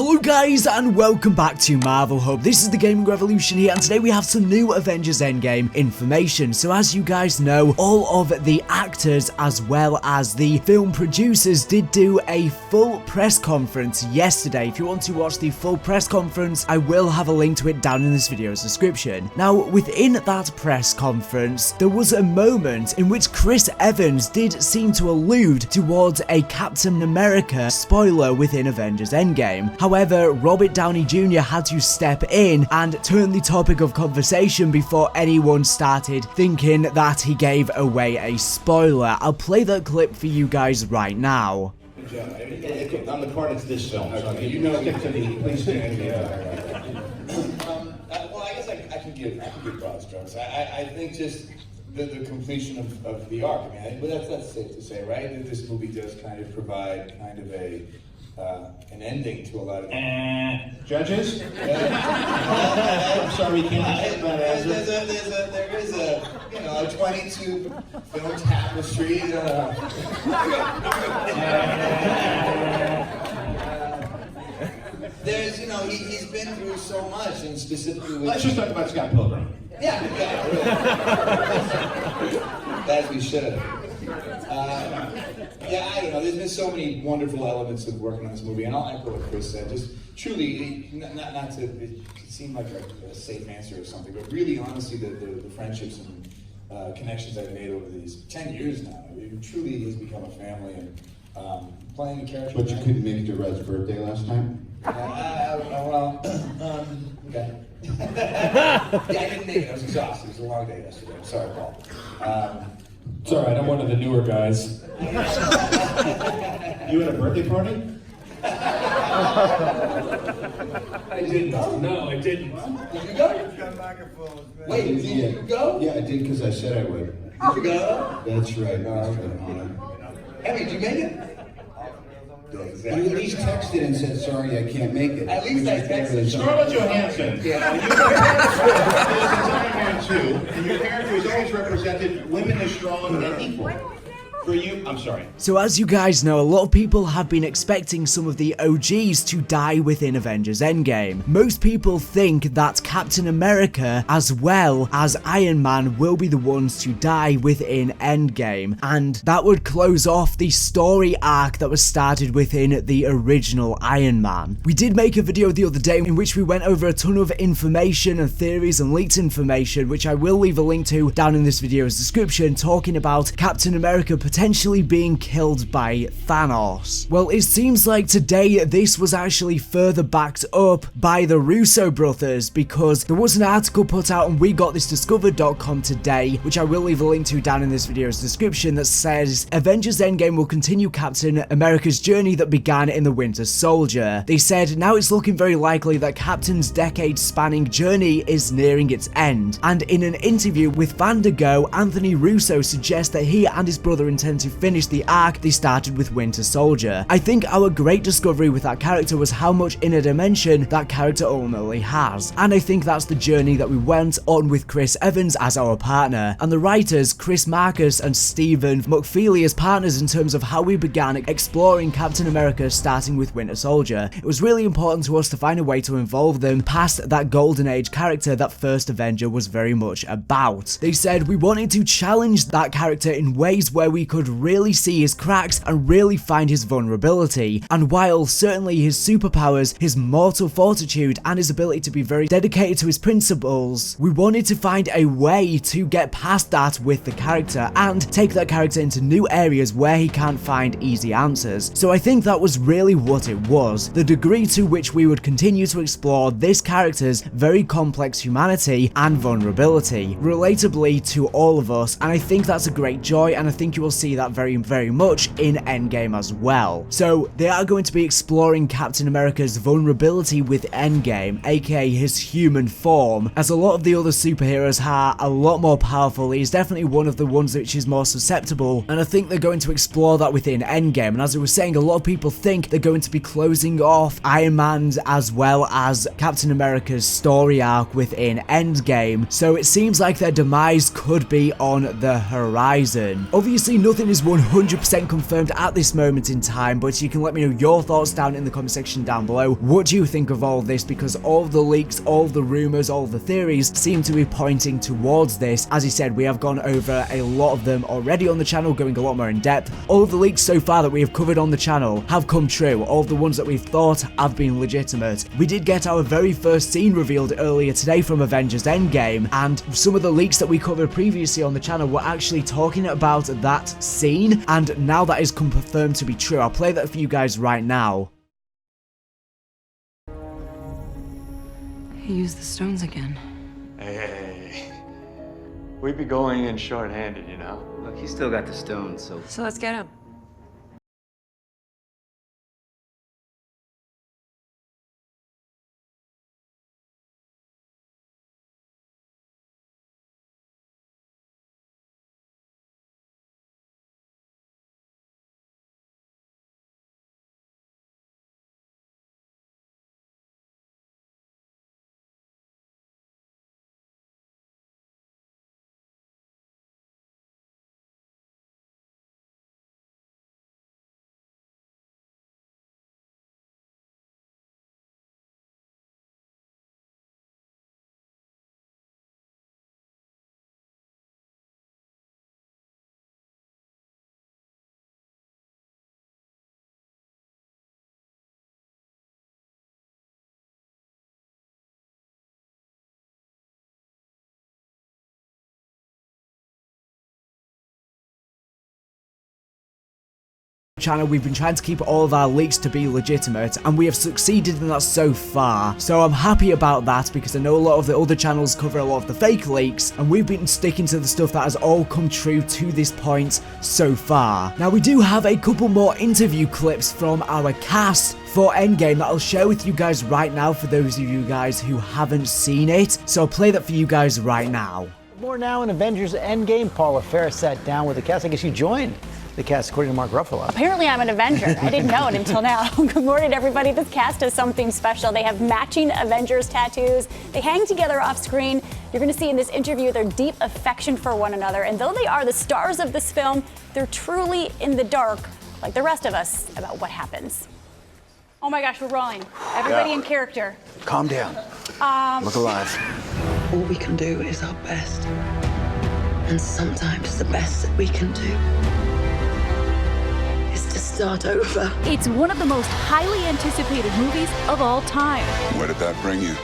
Hello guys and welcome back to Marvel Hub. This is the Gaming Revolution here, and today we have some new Avengers Endgame information. So as you guys know, all of the actors as well as the film producers did do a full press conference yesterday. If you want to watch the full press conference, I will have a link to it down in this video's description. Now within that press conference, there was a moment in which Chris Evans did seem to allude towards a Captain America spoiler within Avengers Endgame. However, Robert Downey Jr. had to step in and turn the topic of conversation before anyone started thinking that he gave away a spoiler. I'll play that clip for you guys right now. On the part, it's this film. So you know, please stand here. Well, I guess I can give broad strokes. I think just the completion of the arc. I mean, but that's safe to say, right? That this movie does kind of provide kind of an ending to a lot of judges. I'm sorry, we can't say about it. There is a 22 film tapestry. There's he's been through so much, and specifically with, let's just talk about Scott Pilgrim. Yeah, as we should. I don't know. There's been so many wonderful elements of working on this movie, and I'll echo what Chris said. Just truly, not to it seem like a safe answer or something, but really, honestly, the friendships and connections I've made over these 10 years now, it truly has become a family. And playing a character. But you couldn't make it to Red's birthday last time? Okay. Yeah, I didn't make it. I was exhausted. It was a long day yesterday. I'm sorry, Paul. It's alright, I'm one of the newer guys. You had a birthday party? I didn't. No, I didn't. Did you go? Wait, did you go? Yeah, I did because I said I would. Did you go? That's right. Hey, did you make it? Yeah, exactly. You at least texted and said, sorry, I can't make it. At least I texted. Scarlett Johansson. Yeah. This is Iron Man 2, and your character has always represented women as strong and equal. For you, I'm sorry. So as you guys know, a lot of people have been expecting some of the OGs to die within Avengers Endgame. Most people think that Captain America as well as Iron Man will be the ones to die within Endgame, and that would close off the story arc that was started within the original Iron Man. We did make a video the other day in which we went over a ton of information and theories and leaked information, which I will leave a link to down in this video's description, talking about Captain America potentially being killed by Thanos. Well, it seems like today this was actually further backed up by the Russo brothers, because there was an article put out and we got this discovered.com today, which I will leave a link to down in this video's description, that says Avengers Endgame will continue Captain America's journey that began in the Winter Soldier. They said now it's looking very likely that Captain's decade-spanning journey is nearing its end, and in an interview with Vandergo, Anthony Russo suggests that he and his brother intend to finish the arc they started with Winter Soldier. I think our great discovery with that character was how much inner dimension that character ultimately has, and I think that's the journey that we went on with Chris Evans as our partner, and the writers Chris Marcus and Stephen McFeely as partners in terms of how we began exploring Captain America starting with Winter Soldier. It was really important to us to find a way to involve them past that golden age character that First Avenger was very much about. They said we wanted to challenge that character in ways where we could really see his cracks and really find his vulnerability, and while certainly his superpowers, his mortal fortitude and his ability to be very dedicated to his principles, we wanted to find a way to get past that with the character and take that character into new areas where he can't find easy answers. So I think that was really what it was, the degree to which we would continue to explore this character's very complex humanity and vulnerability, relatably to all of us, and I think that's a great joy, and I think you will see that very much in Endgame as well. So they are going to be exploring Captain America's vulnerability with Endgame, aka his human form, as a lot of the other superheroes are a lot more powerful. He's definitely one of the ones which is more susceptible, and I think they're going to explore that within Endgame. And as I was saying, a lot of people think they're going to be closing off Iron Man's as well as Captain America's story arc within Endgame, so it seems like their demise could be on the horizon. Obviously nothing is 100% confirmed at this moment in time, but you can let me know your thoughts down in the comment section down below. What do you think of all this? Because all the leaks, all the rumors, all the theories seem to be pointing towards this. As he said, we have gone over a lot of them already on the channel, going a lot more in depth. All of the leaks so far that we have covered on the channel have come true. All of the ones that we've thought have been legitimate. We did get our very first scene revealed earlier today from Avengers Endgame, and some of the leaks that we covered previously on the channel were actually talking about that scene, and now that is confirmed to be true. I'll play that for you guys right now. He used the stones again. Hey, we'd be going in short-handed, you know? Look, he's still got the stones, so... So let's get him. Channel, we've been trying to keep all of our leaks to be legitimate, and we have succeeded in that so far. So I'm happy about that, because I know a lot of the other channels cover a lot of the fake leaks, and we've been sticking to the stuff that has all come true to this point so far. Now, we do have a couple more interview clips from our cast for Endgame that I'll share with you guys right now for those of you guys who haven't seen it. So I'll play that for you guys right now. More now in Avengers Endgame. Paula Ferris sat down with the cast. I guess you joined the cast, according to Mark Ruffalo. Apparently I'm an Avenger. I didn't know it until now. Good morning, everybody. This cast is something special. They have matching Avengers tattoos. They hang together off screen. You're going to see in this interview their deep affection for one another. And though they are the stars of this film, they're truly in the dark, like the rest of us, about what happens. Oh my gosh, we're rolling. Everybody in character. Calm down. Look alive. All we can do is our best. And sometimes the best that we can do is to start over. It's one of the most highly anticipated movies of all time. Where did that bring you?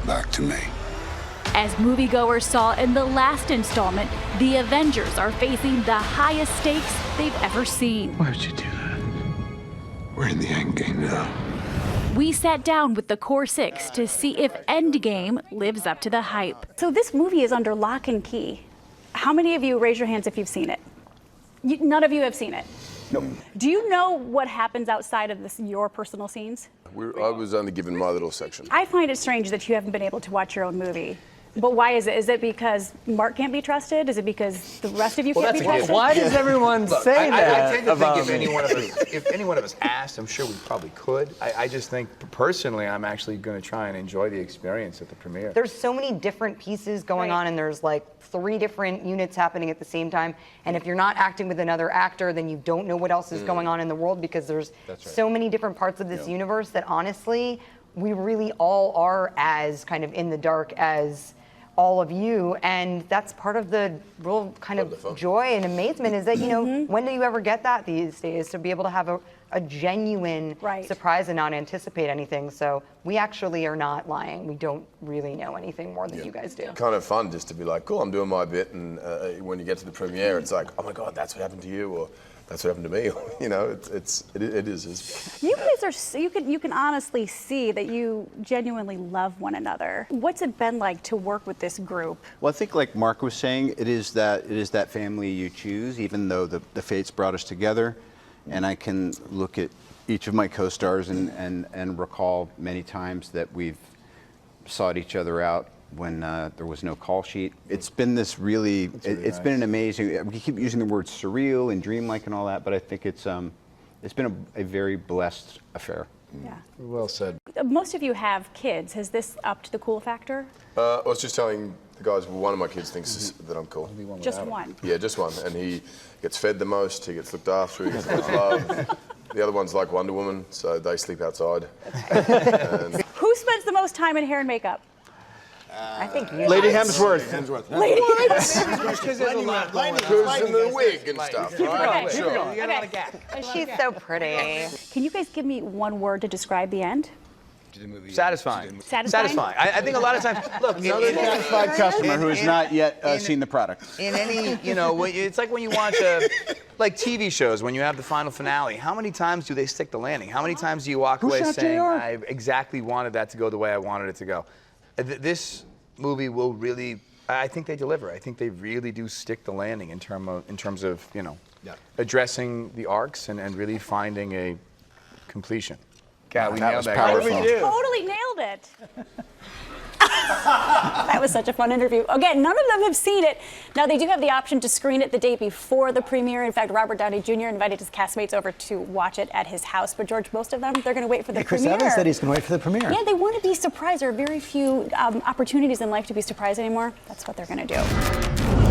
Back to me. As moviegoers saw in the last installment, the Avengers are facing the highest stakes they've ever seen. Why'd you do that? We're in the endgame now. We sat down with the core six to see if Endgame lives up to the hype. So this movie is under lock and key. How many of you, raise your hands if you've seen it? None of you have seen it? Nope. Do you know what happens outside of your personal scenes? I was only given my little section. I find it strange that you haven't been able to watch your own movie. But why is it? Is it because Mark can't be trusted? Is it because the rest of you can't be trusted? Why does everyone say that? I tend to think if any one of us asked, I'm sure we probably could. I just think personally, I'm actually going to try and enjoy the experience at the premiere. There's so many different pieces going on, and there's like 3 different units happening at the same time. And if you're not acting with another actor, then you don't know what else is going on in the world, because there's so many different parts of this universe that honestly, we really all are as kind of in the dark as all of you, and that's part of the real kind of joy and amazement is that, you know, when do you ever get that these days, to be able to have a genuine surprise and not anticipate anything. So we actually are not lying. We don't really know anything more than you guys do. Kind of fun just to be like, cool, I'm doing my bit, and when you get to the premiere, it's like, oh my God, that's what happened to you, or that's what happened to me. You know, it is. You guys are, you can honestly see that you genuinely love one another. What's it been like to work with this group? Well, I think like Mark was saying, it is that family you choose, even though the fates brought us together. And I can look at each of my co-stars and recall many times that we've sought each other out when there was no call sheet. It's been this really, it's been an amazing, we keep using the word surreal and dreamlike and all that, but I think it's been a very blessed affair. Yeah. Well said. Most of you have kids. Has this upped the cool factor? I was just telling The guys, one of my kids thinks that I'm cool. Just one. Yeah, just one. And he gets fed the most, he gets looked after, he gets the most love. The other one's like Wonder Woman, so they sleep outside. Who spends the most time in hair and makeup? I think you. Lady Hemsworth. Lady Who's in the wig and stuff, right? Okay. Sure. Okay. She's so pretty. Can you guys give me one word to describe the end? Satisfying. Satisfying? I think a lot of times, look, Another satisfied customer who has not yet seen the product. in any, it's like when you watch like TV shows, when you have the final finale, how many times do they stick the landing? How many times do you walk away saying, I exactly wanted that to go the way I wanted it to go? This movie will really, I think they deliver. I think they really do stick the landing in terms of addressing the arcs and really finding a completion. God, we nailed that. Powerful. Totally nailed it. That was such a fun interview. Again, none of them have seen it. Now, they do have the option to screen it the day before the premiere. In fact, Robert Downey Jr. invited his castmates over to watch it at his house. But, George, most of them, they're going to wait for the Chris premiere. Evans said he's going to wait for the premiere. Yeah, they want to be surprised. There are very few opportunities in life to be surprised anymore. That's what they're going to do.